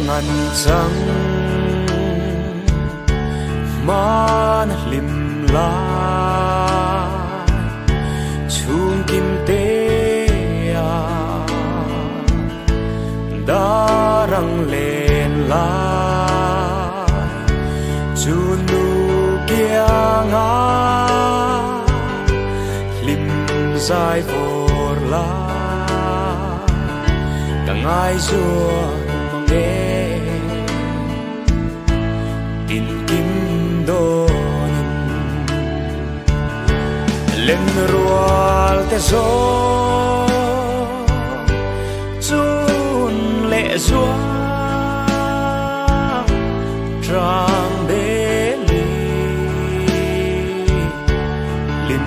ngàn trăng man lim la chung kim te a darang len la chunu kia nga lim zai vor la càng ai ruột nghe tin kim đồn lên ruột te gió chun lệ gió trăng bể lim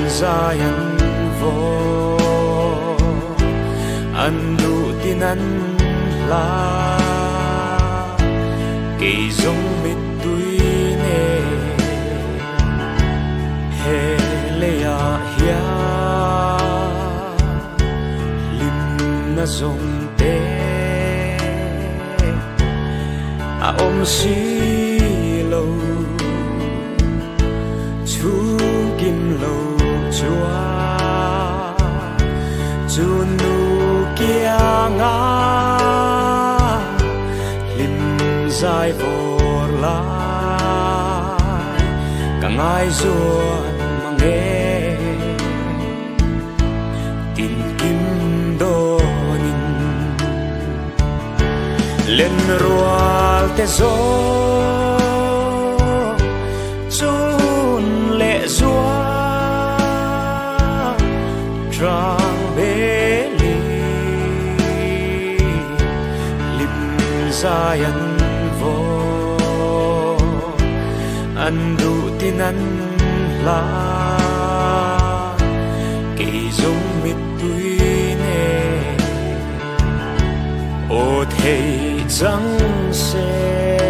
dài ăn vô ăn đủ tin ăn la kỳ giống mít tuy nè he lê à hia lim na giống tê à ôm xí lâu chú kim lâu chúa chú nu kia nga lim dài vô lại càng ai ruột mà nghe tin kim đô ninh lên ruột te gió chun lệ gió trăng bể dài ăn vô ăn đủ tin ăn la kỳ giống mít tuy nè ô thầy trắng xe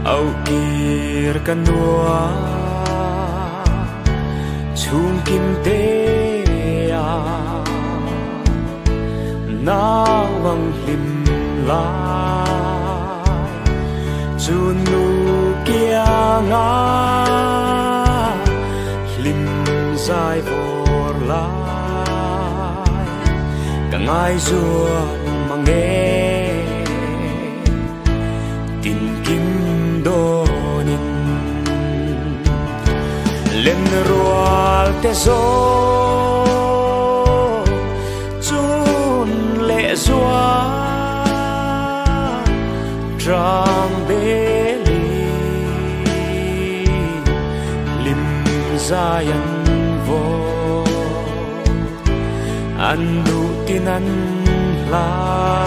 âu kia căn đua chung kim tê à na vang lim la chunu kia nga lim dài vor lại càng ai ruột mà nghe tin kim đô ninh lên ruột te gió chun lệ gió trăng bể lim dài ăn vô ăn đủ tin ăn la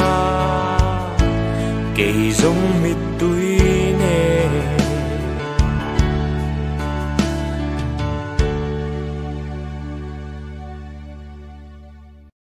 kỳ giống mít tuy